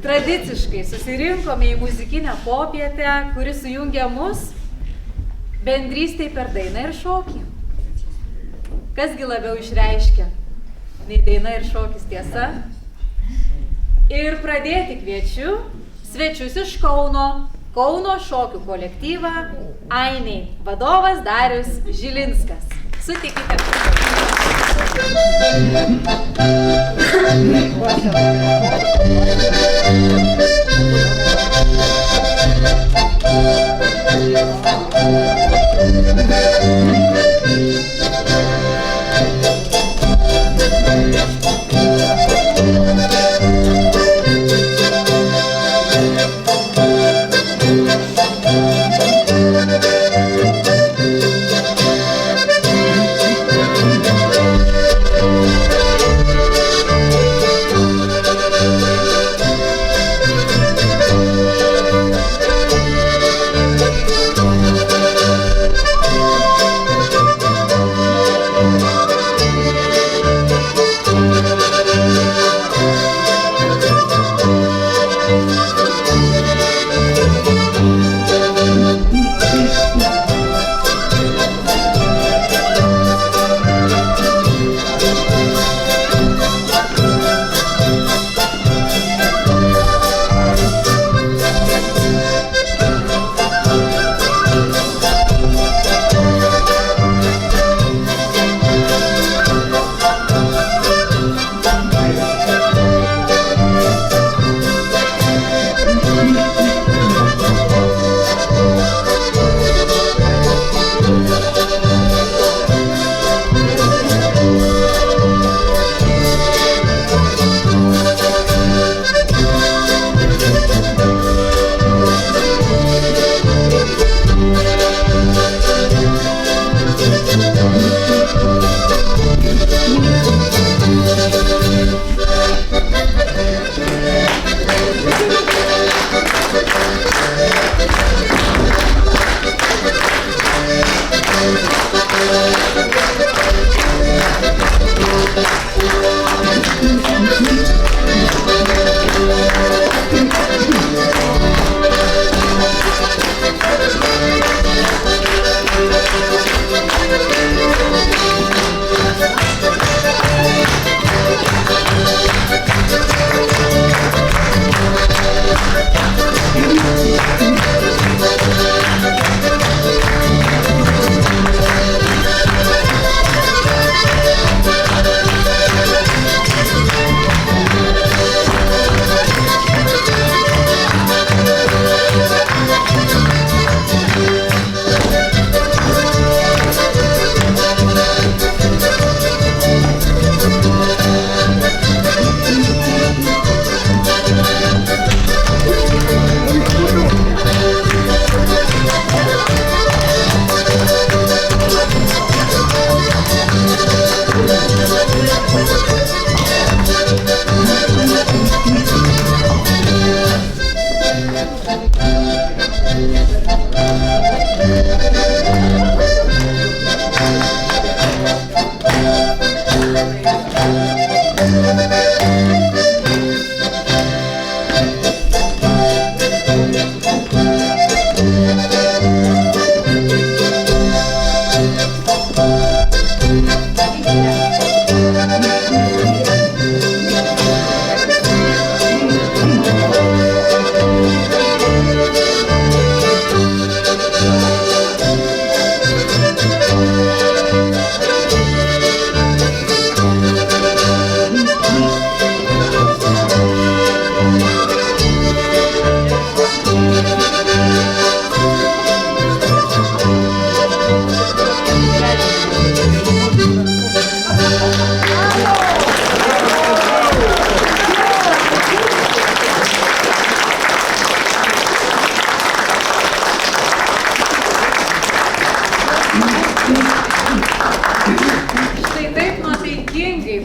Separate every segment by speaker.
Speaker 1: Tradiciškai susirinkome į muzikinę popietę, kuri sujungia mus bendrystėj per dainą ir šokį. Kasgi labiau išreiškia nei daina ir šokis, tiesa? Ir pradėti kviečiu svečius iš Kauno šokių kolektyvą Ainiai, vadovas Darius Žilinskas. Sutikite.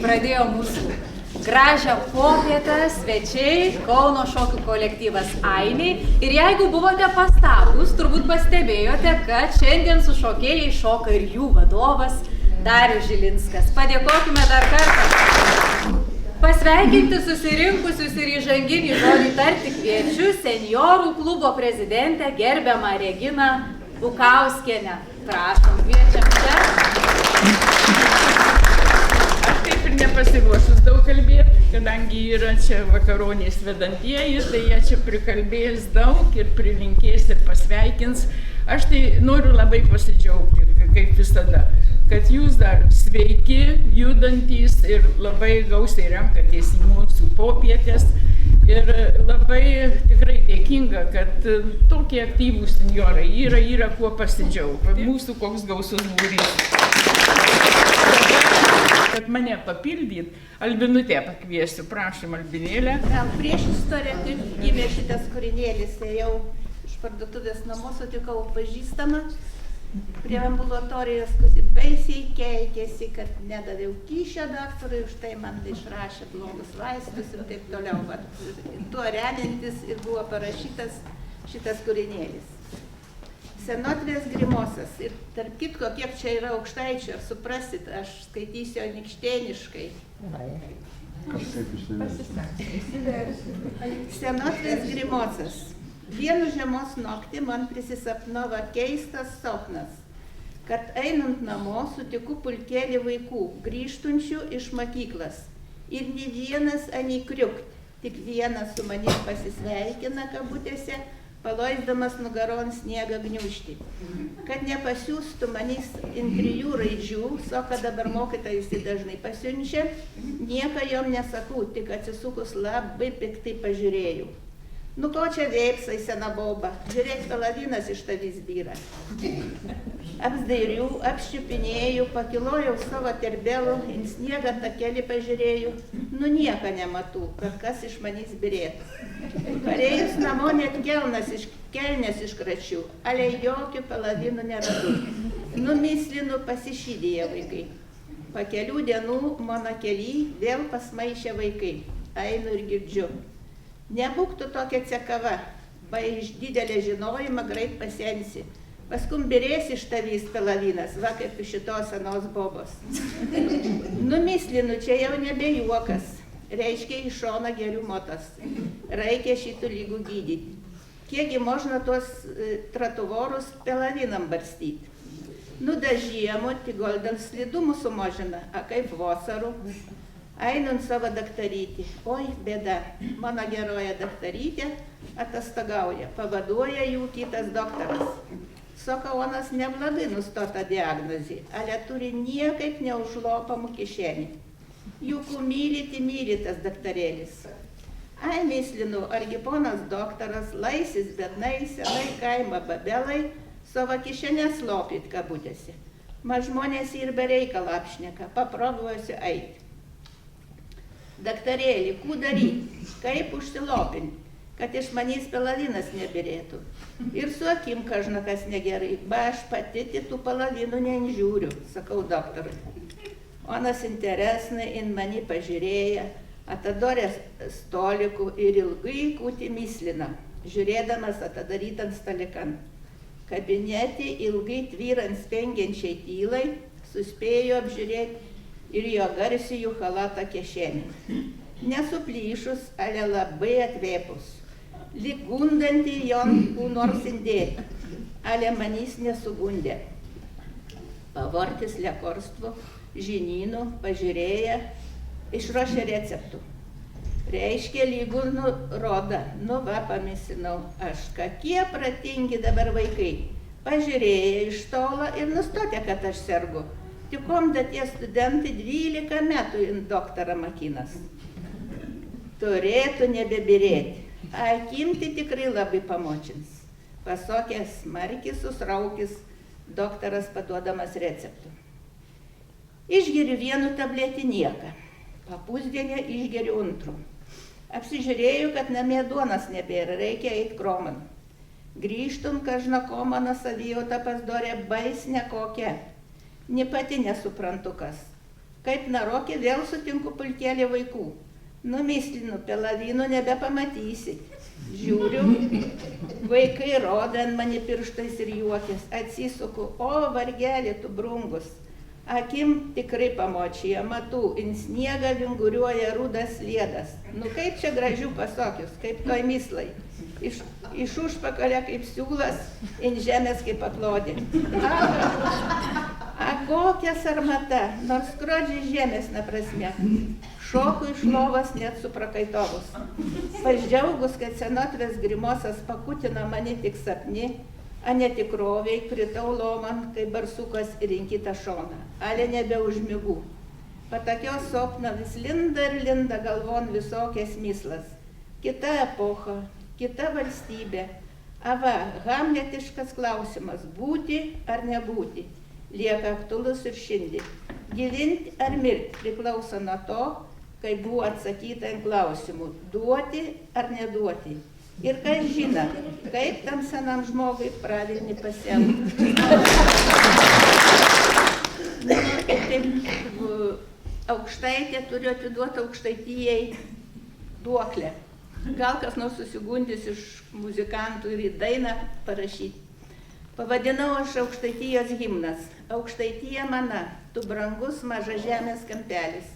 Speaker 1: Pradėjo mūsų gražią popietę svečiai Kauno šokių kolektyvas Ainiai. Ir jeigu buvote pastabūs, turbūt pastebėjote, kad šiandien su šokėjai šoka ir jų vadovas Darius Žilinskas. Padėkokime dar kartą. Pasveikinti susirinkusius ir įžanginį žodį tarti kviečiu senjorų klubo prezidentę gerbiamą Reginą Bukauskienę. Prašom, kviečiam čia.
Speaker 2: Aš taip ir nepasiruošus daug kalbėti, kadangi yra čia vakaronės vedantieji, tai jie čia prikalbės daug ir prilinkės ir pasveikins. Aš tai noriu labai pasidžiaugti, kaip visada, kad jūs dar sveiki, judantys ir labai gausiai renkatės į mūsų popietės. Ir labai tikrai dėkinga, kad tokie aktyvūs senjorai yra kuo pasidžiaugti. Mūsų koks gausus būrys. Kad mane papildyt, Albinutę pakviesiu, prašom, Albinėlę.
Speaker 3: Gal prieš istoriją gimė šitas kūrinėlis, jau iš parduotuvės namo sutikau pažįstamą prie ambulatorijos, kuri baisiai keikėsi, kad nedaviau kyšio daktarui, už tai man išrašė blogus vaistus ir taip toliau. Tuo remiantis ir buvo parašytas šitas kūrinėlis. Senatvės Grimosas. Ir tarp kitko, kiek čia yra aukštaičio, suprasit, aš skaitysiu anikštėniškai. Senatvės Grimosas. Vienu žiemos naktį man prisisapnavo keistas sapnas, kad einant namo sutiku pulkelį vaikų, grįžtančių iš mokyklos. Ir ne vienas anei kriukt, tik vienas su manim pasisveikina kabutėse, paloisdamas nugaron sniegą gniūžti. Kad nepasiūstų manys ant 3 raidžių, kad dabar mokytojus jį dažnai pasiunčia, nieko jom nesakau, tik atsisukus labai piktai pažiūrėjau. Nu ko čia veipsai, sena boba, žiūrėk, palavinas iš tavęs byra. Apsdairių, apščiupinėjau, pakilojau savo terbelų, ant sniegą takelį pažiūrėjau, nu nieko nematau, kad kas iš manys birėtų. Parėjus namo net kelnes iškračiau, ale jokių palavinų neradau. Numislinu pasišydėję vaikai. Po kelių dienų mano kely vėl pasmaišė vaikai, einu ir girdžiu. Nebūk tu tokia cekava, ba iš didelę žinojimą greit pasensi. Paskum birės iš tavys pelavinas, va kaip iš šitos senos bobos. Numislinu, čia jau nebe juokas, reiškia iš šoną gerių motas. Reikia šitų lygų gydyti. Kiekgi možna tuos tratuvorus pelavinam barstyti. Nu da žiemų, tik goldan slidumų sumažina, a kaip vasarų. Einant savo daktarytį. Oi, bėda, mano geroja daktarytė atostogauja, pavaduoja jų kitas doktoras. Sokaonas neblogai nustota diagnozį, ale turi niekaip neužlopamų kišenį. Juk myli tas daktarėlis. Ai, myslinu, argi ponas doktoras laisis bednai, senai kaimo babelai, savo kišenės lopyt kabutėse. Ma žmonės ir be reikalo apšneka, paprobuosiu eiti. Daktarėlį, kų daryti, kaip užsilopinti, kad iš manys pelavinas nebirėtų. Ir su akim kažnakas negerai, ba aš pati tų pelavinų nežiūriu, sakau doktorui. Onas interesnai in mani pažiūrėja, atadorė stolikų ir ilgai kūtį myslina, žiūrėdamas atadarytant stalikan. Kabinetį ilgai tvyrant spengiančiai tylai, suspėjo apžiūrėti ir jo garsijų chalatą kešenį. Nesuplyšus, ale labai atvėpus. Lyg gundantį jon kų nors indėti, ale manys nesugundė. Pavartis lekorstvu, žinynų, pažiūrėję, išrašė receptų. Reiškia lygų nuroda, nu va pamisinau, aš kokie pratingi dabar vaikai. Pažiūrėję iš tolo ir nustatė, kad aš sergu. Tikom da tie studentai 12 metų in doktorą makinas. Turėtų nebebirėti. Akimti tikrai labai pamočins. Pasakė smarkiai susraukis doktoras paduodamas receptų. Išgeriu vienu tabletį nieką. Po pusdienio išgeriu antru. Apsižiūrėjau, kad namie duonas nebėra, reikia eiti kroman. Grįžtum, kažna ko mano savijauta pasdorė baisne kokia. Ni pati nesuprantu kas. Kaip narokė vėl sutinku pulkelį vaikų. Numislinu, pelavinų nebepamatysi. Žiūriu, vaikai rodo ant mani pirštais ir juokės. Atsisuku, o vargelį tu brungus. Akim tikrai pamočyje, matau, in sniegą vinguriuoja rudas sliedas. Nu kaip čia gražių pasakius, kaip toj myslai. Iš užpakalio kaip siūlas, in žemės kaip aklodė. A kokia sarmata, nors skrodžiai žemės neprasme. Šoku iš lovas net suprakaitovus. Paždžiaugus, kad senatvės grimosas pakutina mane tik sapni, a netikroviai kritau loman, kai barsukas ir inkitą šoną. Ale nebeužmigų. Patakios sopna vis linda ir linda galvon visokias myslas. Kita epocha, kita valstybė. Ava, hamletiškas klausimas, būti ar nebūti, lieka aktualus ir šiandien. Gyventi ar mirti priklauso nuo to, kai buvo atsakyta ant klausimų, duoti ar neduoti. Ir kas žino, kaip tam senam žmogui pravilni pasielgti. Aukštaitė turiu atiduoti Aukštaitijai duoklę. Gal kas nors susigundys iš muzikantų ir į dainą parašyti. Pavadinau aš Aukštaitijos himnas. Aukštaitija mana, tu brangus maža žemės kampelis.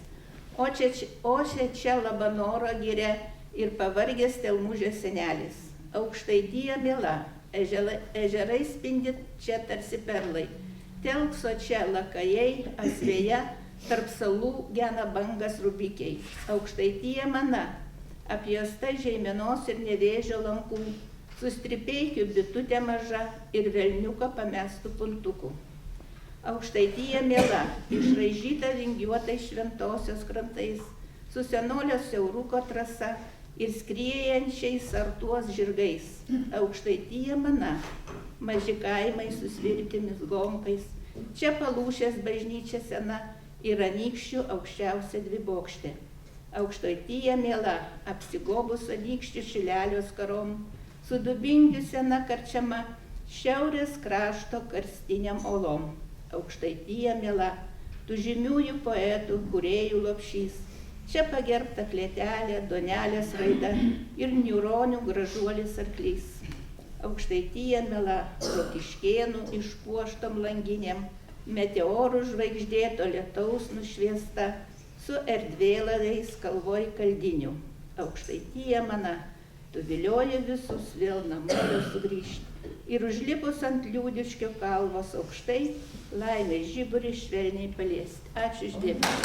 Speaker 3: O čia Labanoro giria ir pavargęs Telmužės senelis. Aukštaitija miela, ežerai spindi čia tarsi perlai. Telkso čia lakajai, asvėja, tarp salų gena bangas rubikiai. Aukštaitija mana, apjuosta žeimenos ir nevėžio lankų, sustripeikių bitutė maža ir velniuko pamestų puntukų. Aukštaitija miela, išraižyta vingiuotais šventosios krantais, su senolio siauruko trasa ir skriejančiais sartuos žirgais. Aukštaitija mana, maži kaimai su svirtimis gompais, čia Palūšės bažnyčia sena ir Anykščių aukščiausia dvibokštė. Aukštaitija miela, apsigobus Anykščių šilelio skarom, su Dubingių sena karčiama, šiaurės krašto karstiniam olom. Aukštaitija miela, tu žymiųjų poetų, kūrėjų lopšys, čia pagerbta klėtelė, donelės raida ir niuronių gražuolis arklys. Aukštaitija miela, Rokiškėnų išpuoštom langinėm, meteorų žvaigždėto lietaus nušviesta, su erdvėlaviais kalvoj kaldinių. Aukštaitija mana, tu vilioji visus vėl namolio sugrįžti. Ir užlipus ant Liūdiškio kalvos aukštai, laimė žiburį švelniai paliesti. Ačiū uždėmesi.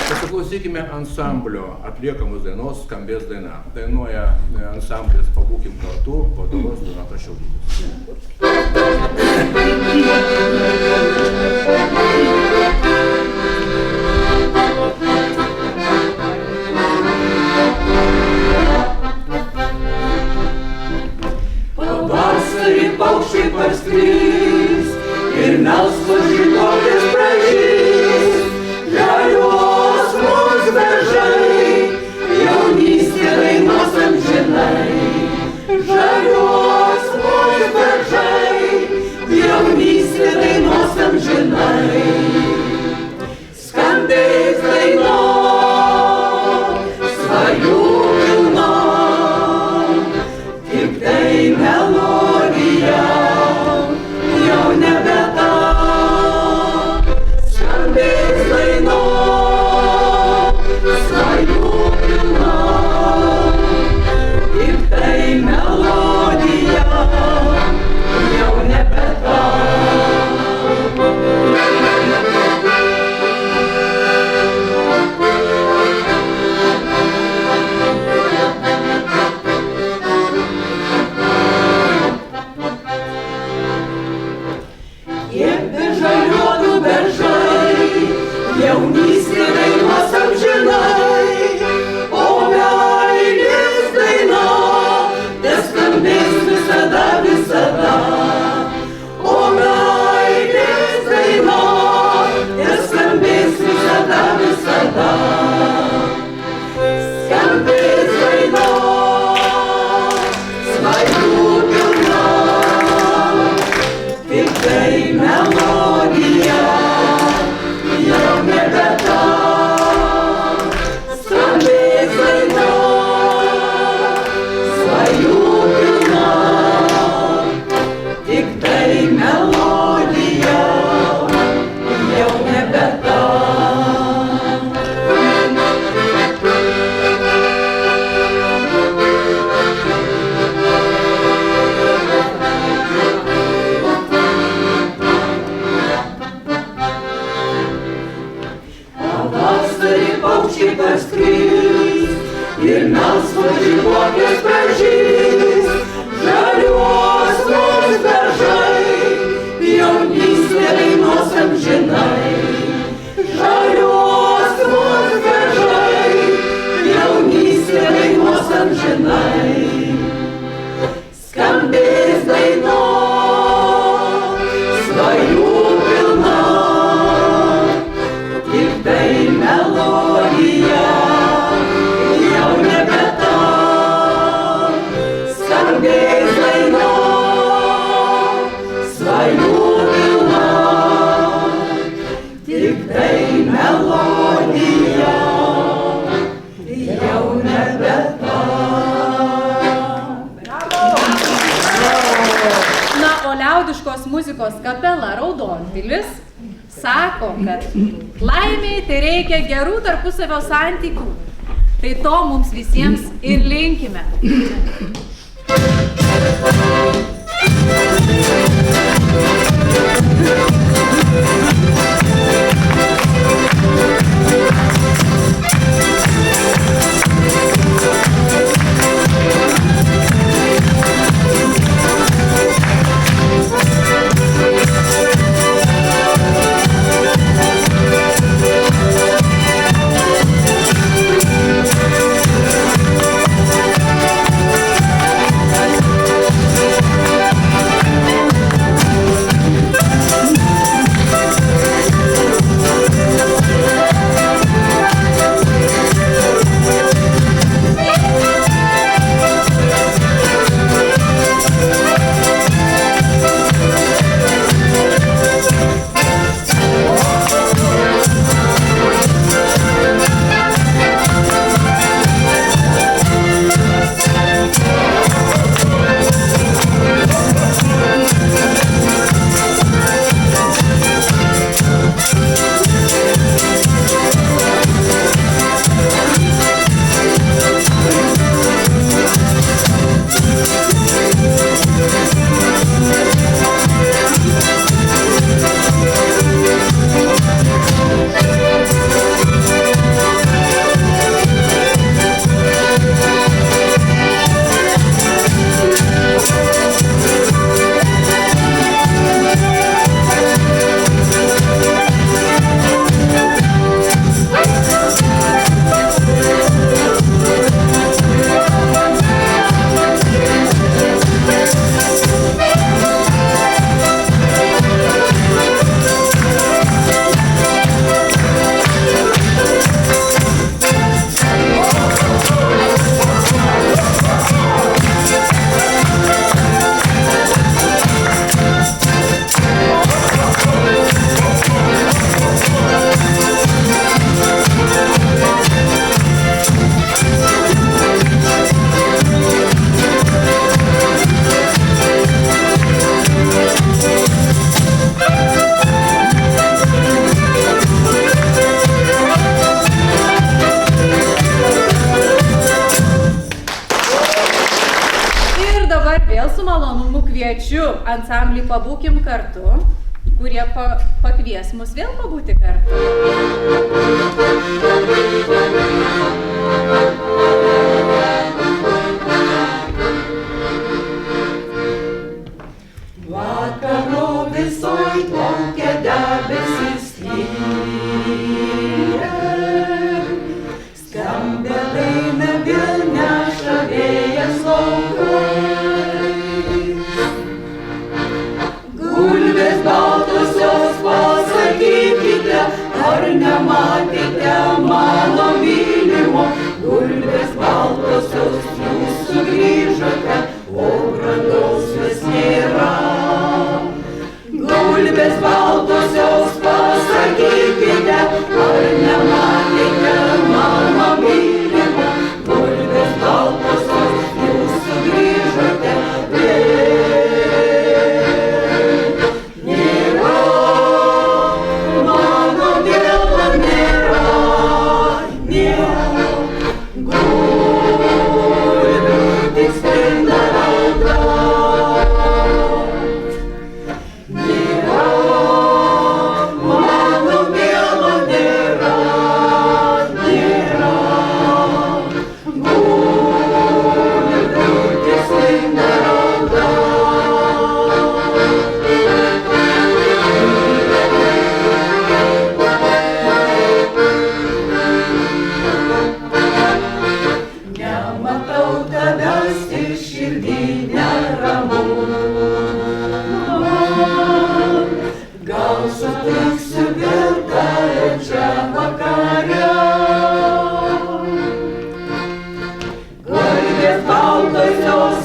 Speaker 4: Pasiklausykime ansamblio atliekamos dainos Skambės daina. Dainuoja ansamblis Pabūkim kartu, vadovas Donatas Šiaulytis.
Speaker 5: Pavasarį paukščiai parskris ir melsvos žinutės pražys, žaliuos mūsų beržai, jaunystė dainos amžinai. Žaliuos mūsų beržai, jaunystė dainos amžinai. paskris ir melsvos žibuoklės pražys, žaliuos mūs beržai, jaunystė dainuos amžinai. Žaliuos mūs beržai, jaunystė dainuos amžinai. Skambės dainos, svajų pilna, tik tai melodija, jau nebe ta. Skambės dainos, svajų pilna, tik tai melodija, jau nebe ta.
Speaker 1: Na, o liaudiškos muzikos kapela Raudonpilis sako, kad laimei tai reikia gerų tarpusavio santykių. Tai to mums visiems ir linkime. Kviečiu ansamblį Pabūkim kartu, kurie pakvies mus vėl pabūti kartu.
Speaker 5: Vakaro visoj plaukia debesis tyre, skambia daina vėl neša vėjas laukais. Gulbės baltosios, pasakykite, ar nematėte mano mylimo,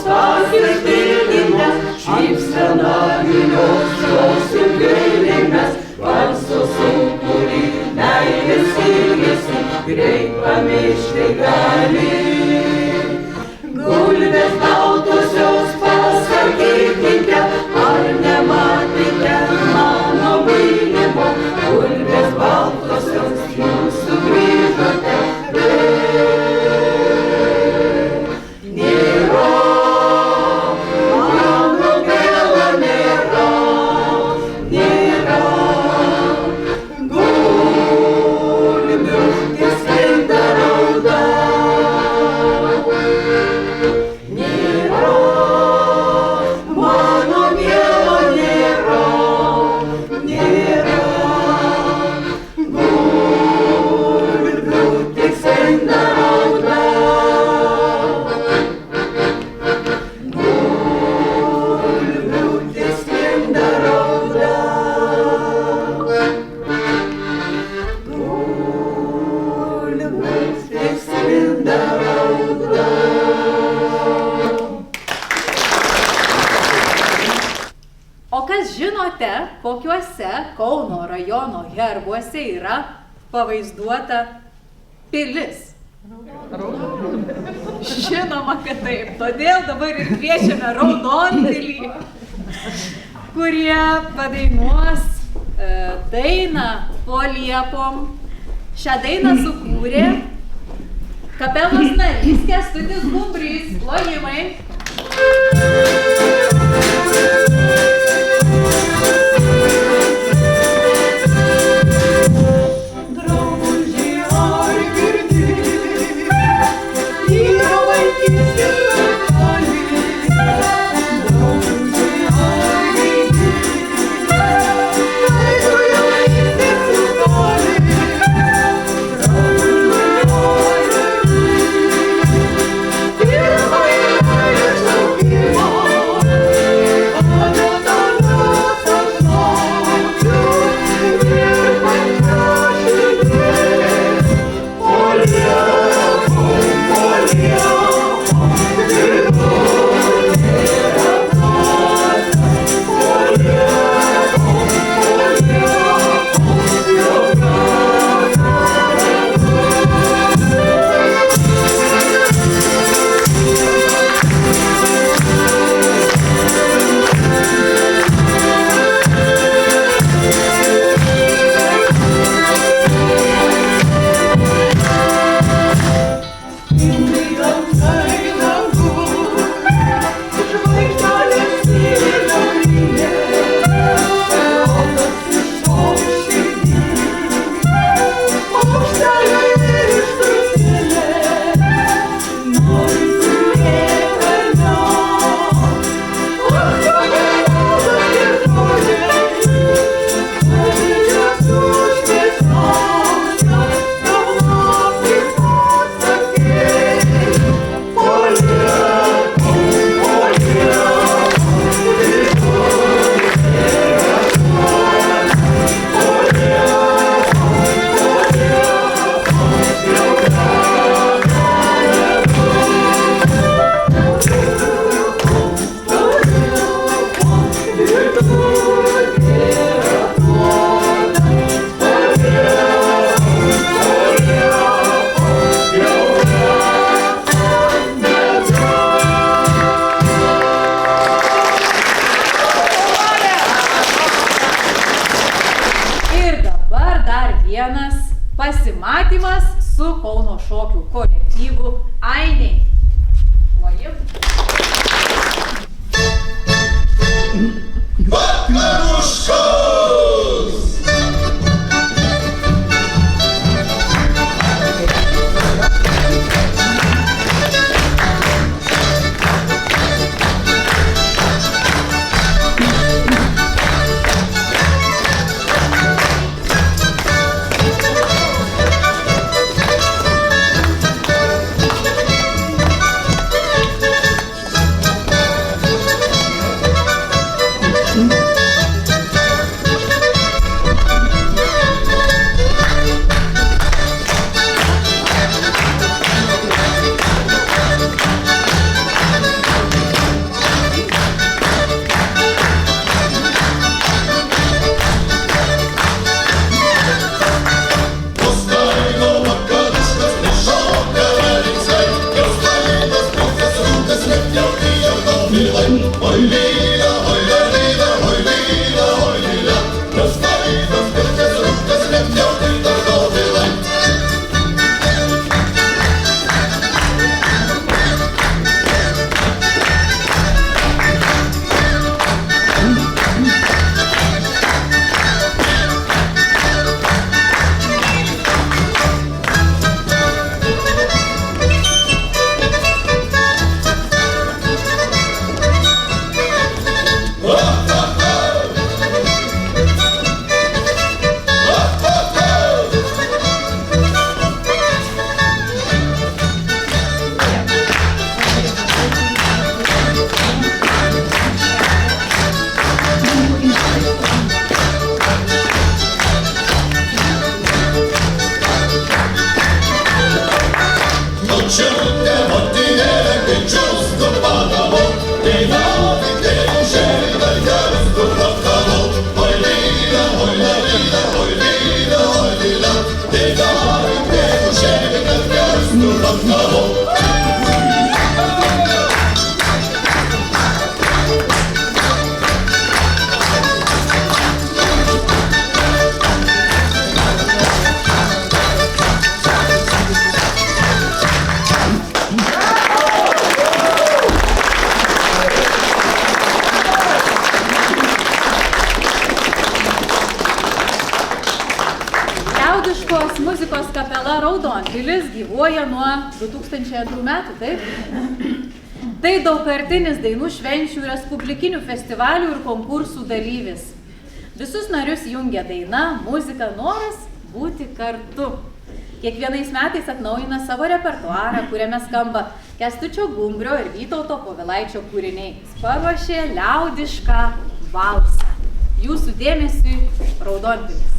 Speaker 5: pasipildėmės, šypsena myliosios ir gailėmės, balso sūkurį, meilės ilgesį, greit pamiršti gali. Gulbės baltosios pasakykite, ar nematėte mano mylimo, gulbės baltosios jūs sugrįžote. Nėra, mano gėlo nėra, nėra, gulbių ties sklinda rauda. Nėra, mano gėlo nėra, nėra, gulbių ties sklinda rauda.
Speaker 1: O kas žinote, kokiuose Kauno rajono herbuose yra pavaizduota pilis? Žinoma, kad taip. Todėl dabar ir kviečiame Raudonpilį, kurie padainuos dainą po liepom. Šią dainą sukūrė kapelos narys Kęstutis Gumbrys. Plojimai.
Speaker 5: Drauguži, ar girdi, yra vaikystės metalį. Drauguži, ar girdi, laidoja vaikystės metalį. Drauguži, ar girdi, pirmąjį meilės šaukimą.
Speaker 1: Pasimatymas su Kauno šokių kolektyvu Ainiai. Plojim.
Speaker 6: Vakaruškos!
Speaker 1: Liaudiškos muzikos kapela Raudonpilis gyvuoja nuo 2002 metų, taip? Tai daugkartinis dainų švenčių, respublikinių festivalių ir konkursų dalyvis. Visus narius jungia daina, muzika, noras būti kartu. Kiekvienais metais atnaujina savo repertuarą, kuriame skamba Kęstučio Gumbrio ir Vytauto Povilaičio kūriniai. Paruošė liaudišką valsą. Jūsų dėmesiui Raudonpilis.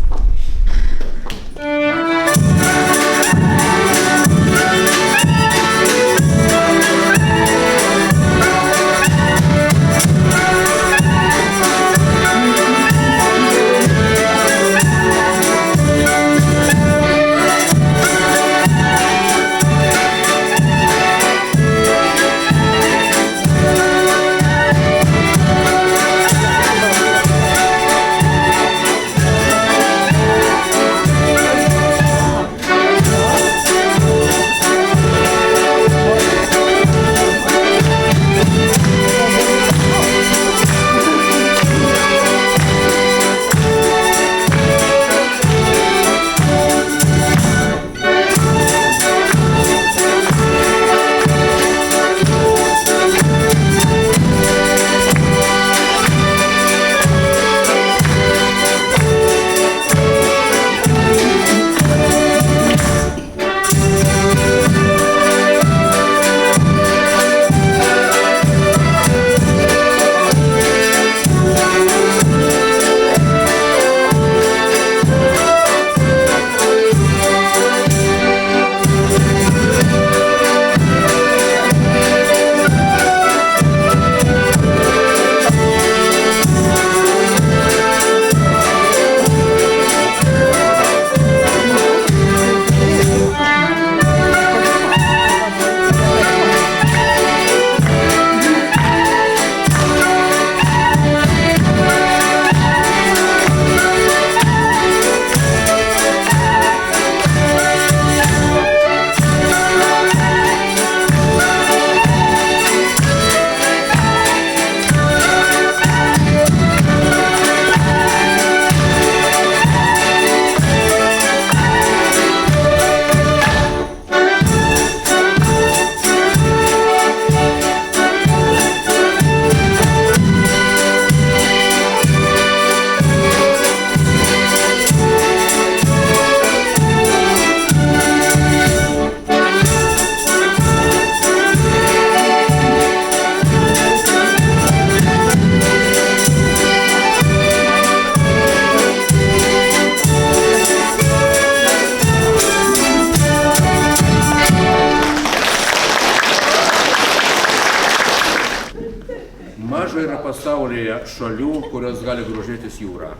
Speaker 4: Maža yra pasaulyje šalių, kurios gali grožėtis jūrą.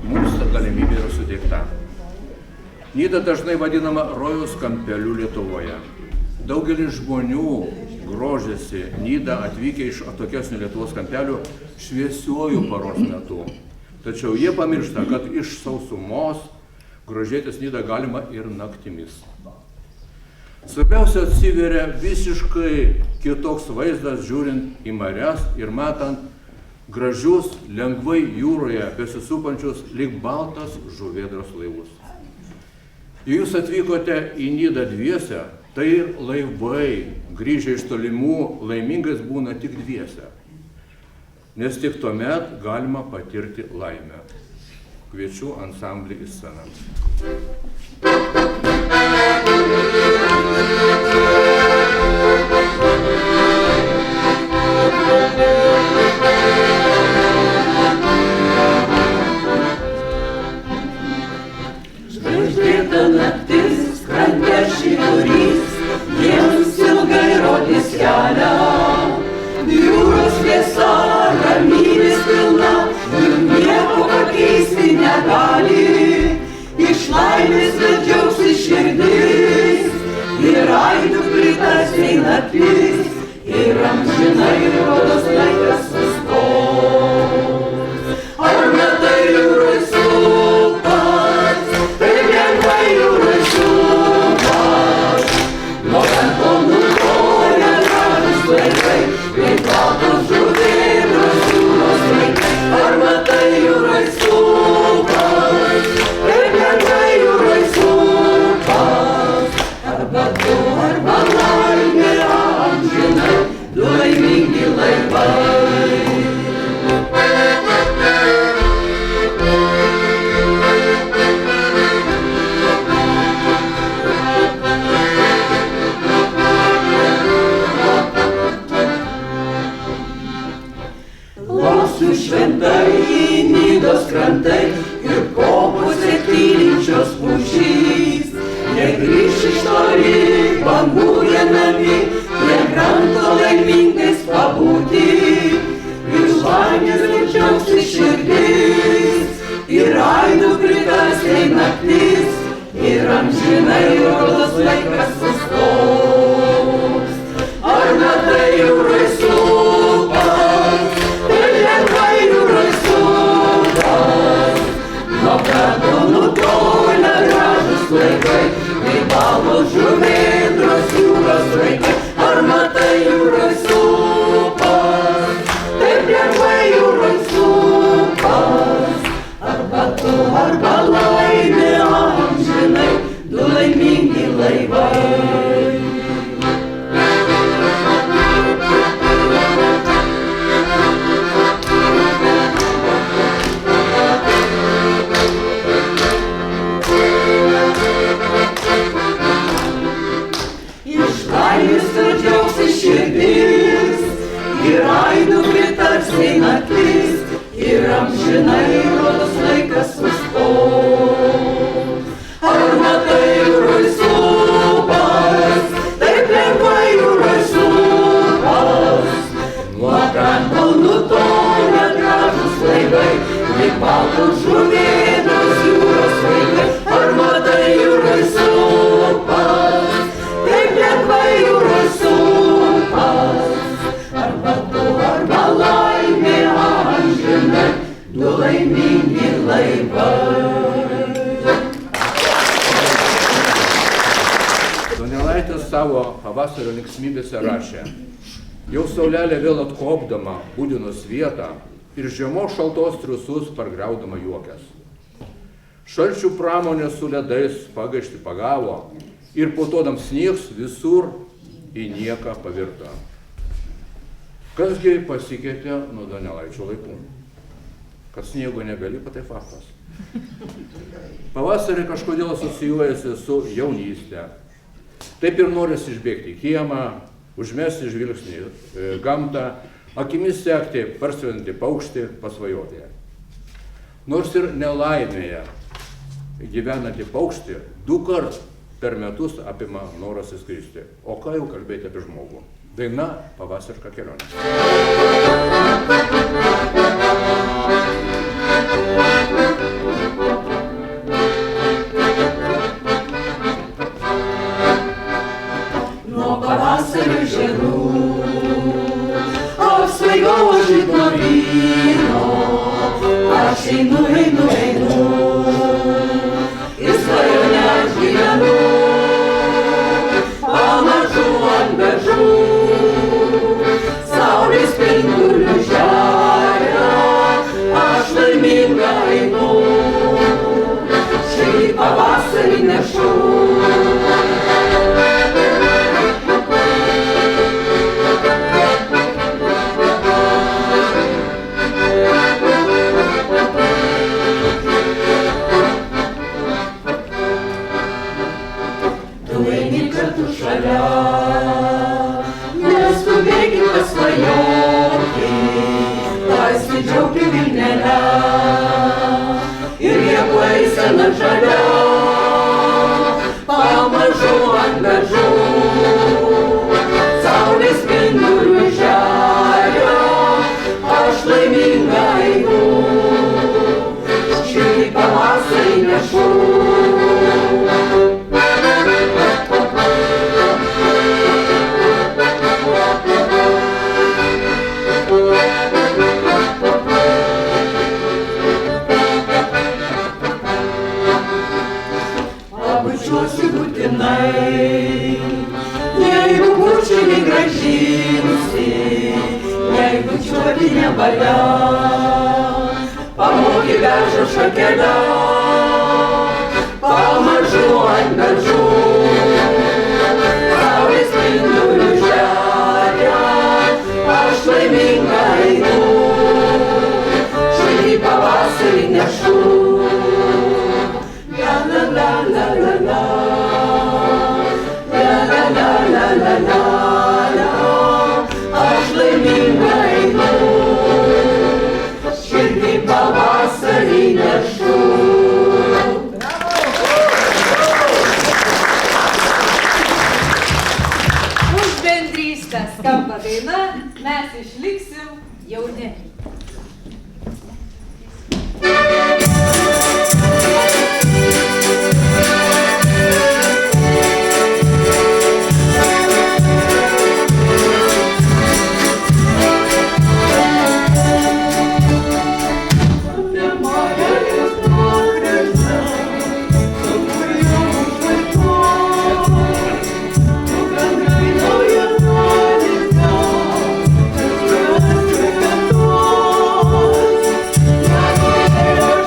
Speaker 4: Mums ta galimybė yra suteikta. Nida dažnai vadinama rojaus kampeliu Lietuvoje. Daugelis žmonių grožėsi Nida atvykę iš atokesnių Lietuvos kampelių šviesiuoju paros metu. Tačiau jie pamiršta, kad iš sausumos grožėtis Nida galima ir naktimis. Svarbiausia, atsiveria visiškai kitoks vaizdas žiūrint į marias ir matant gražius, lengvai jūroje besisupančius lyg baltas žuvėdros laivus. Jei jūs atvykote į Nidą dviese, tai ir laivai, grįžę iš tolimų, laimingais būna tik dviese, nes tik tuomet galima patirti laimę. Kviečiu ansamblį į sceną.
Speaker 5: Žvaigždėta naktis, krante švyturys, jiems ilgai rodys kelią aidu pritarsiai naktis ir amžinai rodos laikas sustos. Ar matai jūroj supas, taip lengvai jūroj supas, nuo kantonų tolę gražūs laikai, kaip baltos žuvėdros jūros vaikai. Ar matai jūroj supas, taip lengvai jūroj supas, arba tu, arba laimė amžinai, du laimingi laivai. Lasių šventai, Nidos krantai ir kopose tylinčios pušys. Negrįš iš toli, bangų vienami, prie kranto laimingais pabūti. Ir žvanės džiaugsis širdis, ir aidu pritarsiai naktis, ir amžinai rodos laikas sustos. Ar matai jūroj supas, taip lengvai jūroj supas, nuo kranto nutolę gražūs laikai, kaip baltos žuvėdros jūros vaikai. Ar matai jūroj supas, taip lengvai jūroj supas, arba tu, arba laimė amžinai, du laimingi laivai. Širdis, ir aidu pritarsiai naktis, ir amžinai rodos laikas sustos. Ar matai jūroj supas, taip lengvai jūroj supas, nuo kranto nutolę gražūs laivai, lyg baltos žuvėdros jūros vaikai. Ar matai jūroj supas, taip lengvai jūroj supas, arba tu, arba laimė amžinai, du laimingi laivai.
Speaker 4: Donelaitis savo pavasario linksmybėse rašė: jau saulelė vėl atkopdama būdinos vietą ir žiemos šaltos triusus pargriaudama juokės. Šalčių pramonė su ledais pagaišti pagavo ir puotodam sniegs visur į nieką pavirto. Kasgi pasikeitė nuo Donelaičio laikų? Kad sniego nebeliko, tai faktas. Pavasarį kažkodėl asocijuojasi su jaunystė. Taip ir norisi išbėgti į kiemą, užmesti žvilgsnį gamtą, akimis sekti parskrendantį paukštį, pasvajoti. Nors ir nelaimėje gyvenantį paukštį du kart per metus apima noras įskristi. O ką jau kalbėti apie žmogų? Daina Pavasariška kelionė.
Speaker 5: Nuo pavasario žiedų apsvaigau aš lyg nuo vyno, aš einu, einu, einu, ir svajonę aš gyvenu, pamažu ant beržų, saulės spindulių žaria, aš laiminga einu, šį pavasarį nešu. Tu eini kartu šalia, pasaulį gražinusi, jei bučiuoti nevalia, pamokė beržo šakelę, pamažu ant beržų, saulės spindulių žeria, aš laiminga einu, širdį pavasarį nešu. La la la la la la, la la la la la la la, aš laiminga einu, širdį pavasarį nešu.
Speaker 1: Už bendrystę skamba daina, mes išliksim jauni.
Speaker 5: Oh,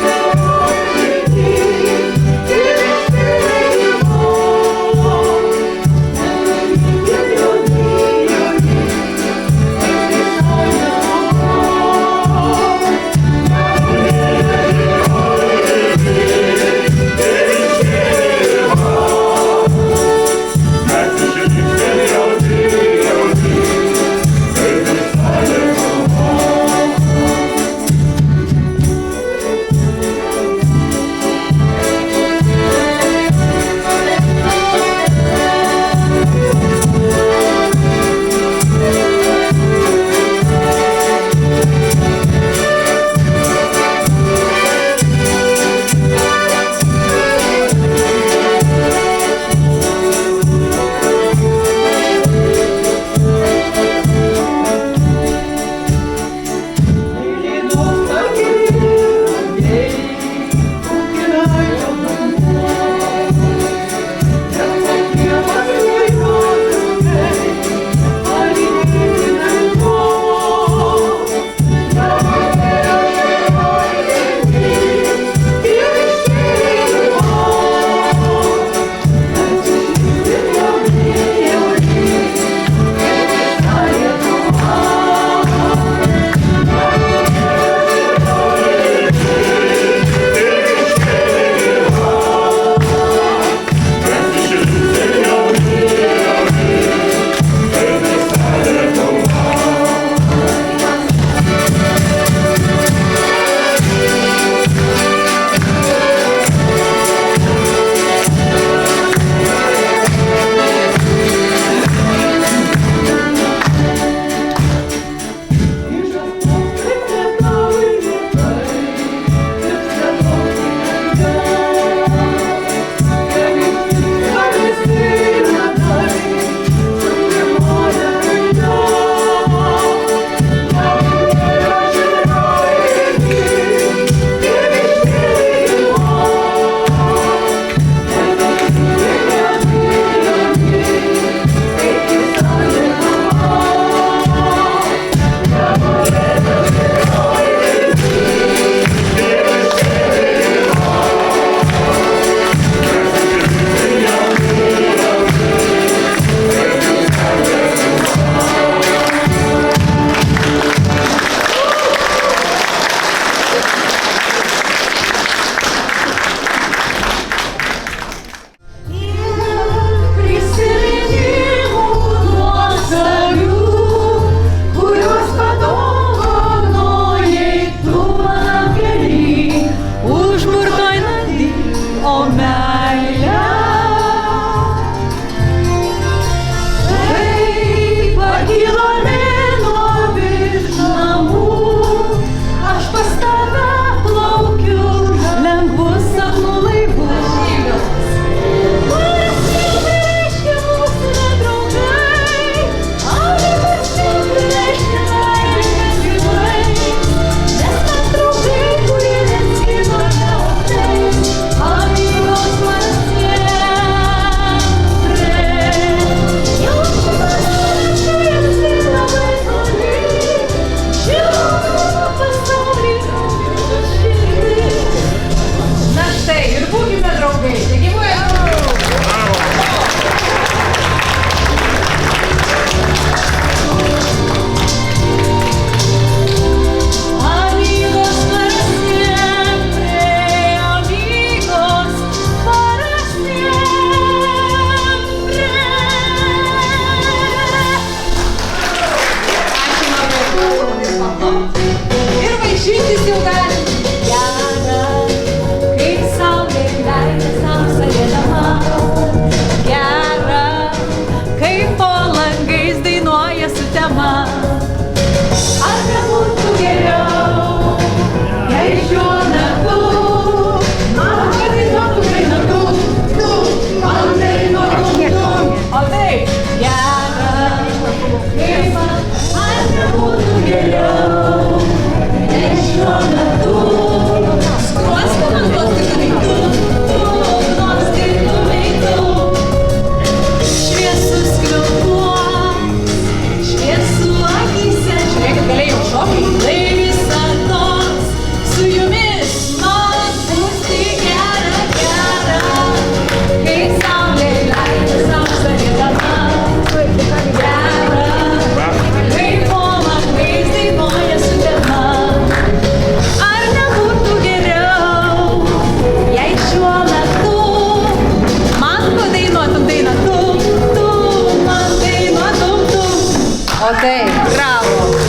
Speaker 1: O taip, bravo.